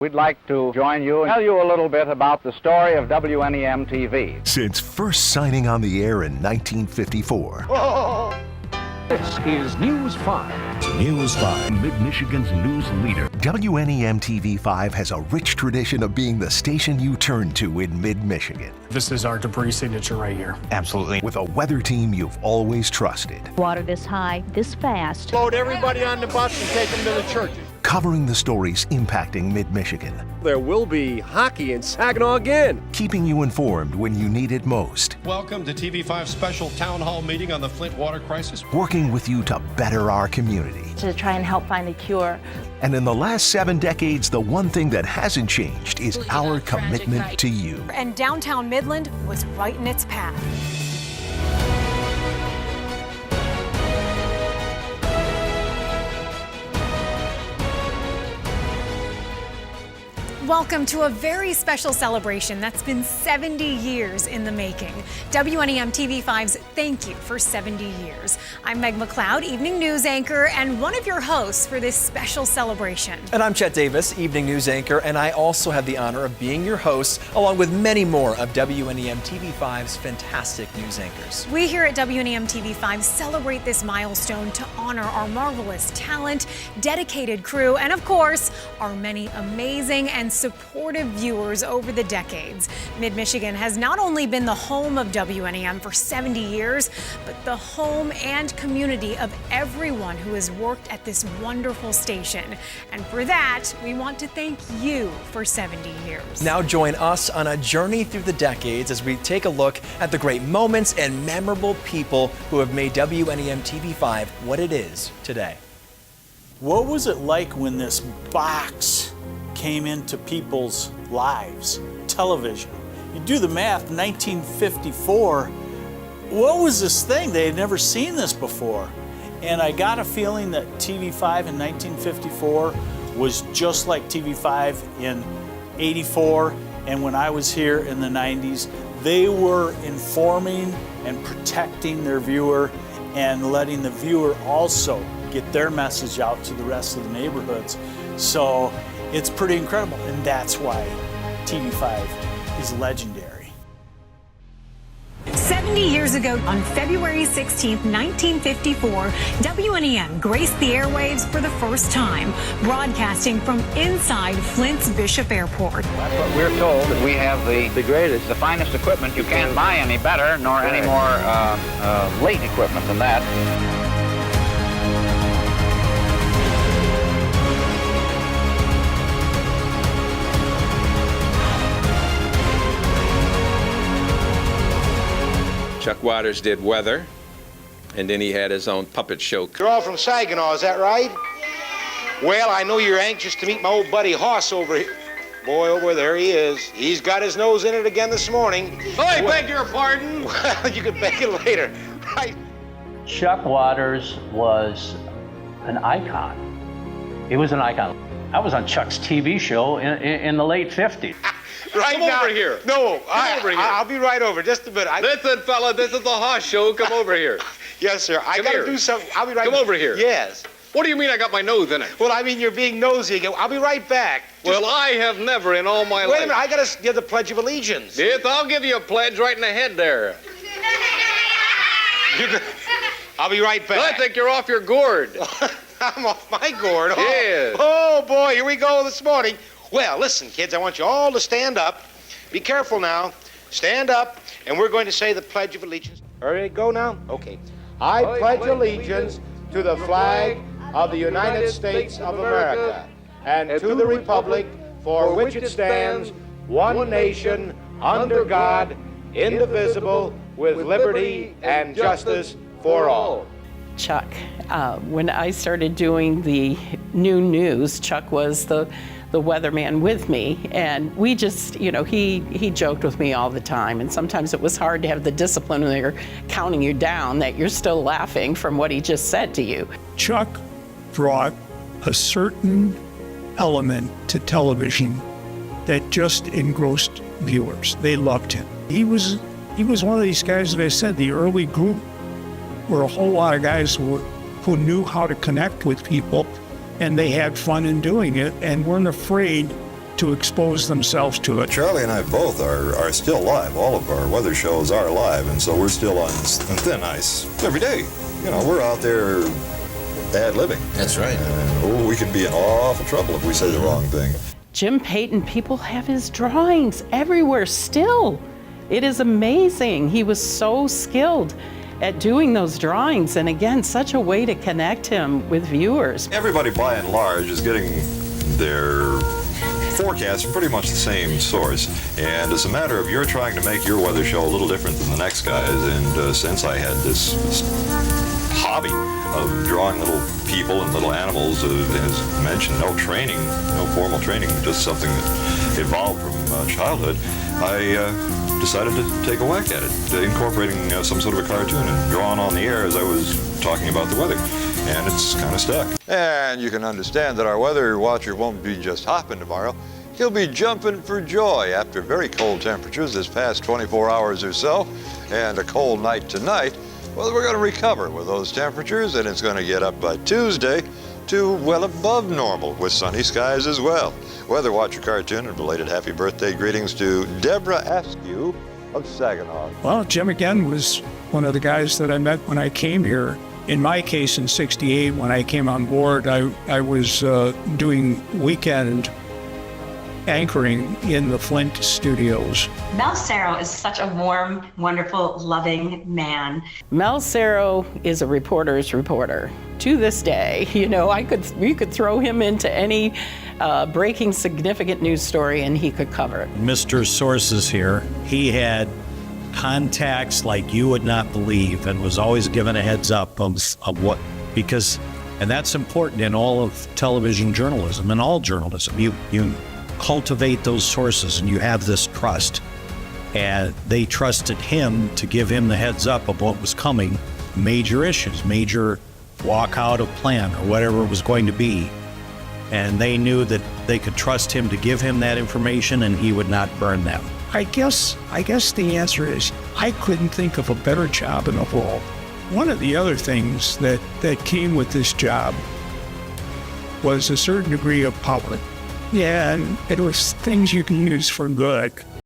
We'd like to join you and tell you a little bit about the story of WNEM TV. Since first signing on the air in 1954. This is News 5. News 5, Mid-Michigan's news leader. WNEM TV5 has a rich tradition of being the station you turn to in mid-Michigan. This is our debris signature right here. Absolutely. With a weather team you've always trusted. Water this high, this fast. Load everybody on the bus and take them to the churches. Covering the stories impacting mid-Michigan. There will be hockey in Saginaw again. Keeping you informed when you need it most. Welcome to TV5's special town hall meeting on the Flint water crisis. Working with you to better our community. To try and help find a cure. And in the last 7 decades, the one thing that hasn't changed is our commitment to you. And downtown Midland was right in its path. Welcome to a very special celebration that's been 70 years in the making. WNEM TV5's Thank You for 70 Years. I'm Meg McLeod, evening news anchor, and one of your hosts for this special celebration. And I'm Chet Davis, evening news anchor, and I also have the honor of being your host, along with many more of WNEM TV5's fantastic news anchors. We here at WNEM TV5 celebrate this milestone to honor our marvelous talent, dedicated crew, and of course, our many amazing and supportive viewers over the decades. Mid-Michigan has not only been the home of WNEM for 70 years, but the home and community of everyone who has worked at this wonderful station. And for that, we want to thank you for 70 years. Now join us on a journey through the decades as we take a look at the great moments and memorable people who have made WNEM TV5 what it is today. What was it like when this box came into people's lives? Television. You do the math, 1954, what was this thing? They had never seen this before. And I got a feeling that TV5 in 1954 was just like TV5 in 84 and when I was here in the 90s. They were informing and protecting their viewer and letting the viewer also get their message out to the rest of the neighborhoods. So it's pretty incredible, and that's why TV5 is legendary. 70 years ago, on February 16, 1954, WNEM graced the airwaves for the first time, broadcasting from inside Flint's Bishop Airport. That's what we're told, that we have the greatest, the finest equipment. You can't buy any better, nor any more late equipment than that. Chuck Waters did weather, and then he had his own puppet show. You're all from Saginaw, is that right? Well, I know you're anxious to meet my old buddy Hoss over here. Boy, over there he is. He's got his nose in it again this morning. I beg your pardon. Well, you can beg it later, right? Chuck Waters was an icon. He was an icon. I was on Chuck's TV show in the late 50s. Right Come now, over here. No, over here. I'll be right over. Just a minute. Listen, fella, this is the Hoss Show. Come over here. Yes, sir. I Come got to here. do something. I'll be right Come over here. Yes. What do you mean I got my nose in it? Well, I mean, you're being nosy again. I'll be right back. Well, I have never in all my life. Wait a minute. I got to give the Pledge of Allegiance. Yes, I'll give you a pledge right in the head there. I'll be right back. I think you're off your gourd. I'm off my gourd. Oh, Yes. Oh, boy. Here we go this morning. Well, listen, kids. I want you all to stand up. Be careful now. Stand up, and we're going to say the Pledge of Allegiance. All right, go now? Okay. I pledge allegiance to the flag of the United States of America and to the republic for which it stands, one nation, under God, indivisible, with liberty and justice for all. Chuck, when I started doing the new news, Chuck was the weatherman with me, and we just, he joked with me all the time, and sometimes it was hard to have the discipline when they're counting you down that you're still laughing from what he just said to you. Chuck brought a certain element to television that just engrossed viewers. They loved him. He was one of these guys that I said, the early group were a whole lot of guys who knew how to connect with people, and they had fun in doing it and weren't afraid to expose themselves to it. Charlie and I both are still live. All of our weather shows are live, and so we're still on thin ice every day. You know, we're out there ad-libbing. That's right. And we can be in awful trouble if we say the wrong thing. Jim Payton, people have his drawings everywhere still. It is amazing. He was so skilled at doing those drawings, and again, such a way to connect him with viewers. Everybody, by and large, is getting their forecast from pretty much the same source, and it's a matter of you're trying to make your weather show a little different than the next guy's. And since I had this hobby of drawing little people and little animals, as mentioned, no training, no formal training, just something that evolved from childhood, I decided to take a whack at it, incorporating some sort of a cartoon and drawing on the air as I was talking about the weather. And it's kind of stuck. And you can understand that our weather watcher won't be just hopping tomorrow. He'll be jumping for joy after very cold temperatures this past 24 hours or so, and a cold night tonight. Well, we're going to recover with those temperatures, and it's going to get up by Tuesday to well above normal with sunny skies as well. Weather Watcher cartoon and belated happy birthday greetings to Deborah Askew of Saginaw. Well, Jim again was one of the guys that I met when I came here. In my case, in '68, when I came on board, I was doing weekend anchoring in the Flint studios. Mel Cerro is such a warm, wonderful, loving man. Mel Cerro is a reporter's reporter. To this day, you know, we could throw him into any breaking significant news story and he could cover it. Mr. Sources here, he had contacts like you would not believe and was always given a heads up of what, because, and that's important in all of television journalism and all journalism. You cultivate those sources and you have this trust. And they trusted him to give him the heads up of what was coming, major issues, major walkout of plan or whatever it was going to be. And they knew that they could trust him to give him that information and he would not burn them. I guess the answer is I couldn't think of a better job in the world. One of the other things that came with this job was a certain degree of power. Yeah, and it was things you can use for good.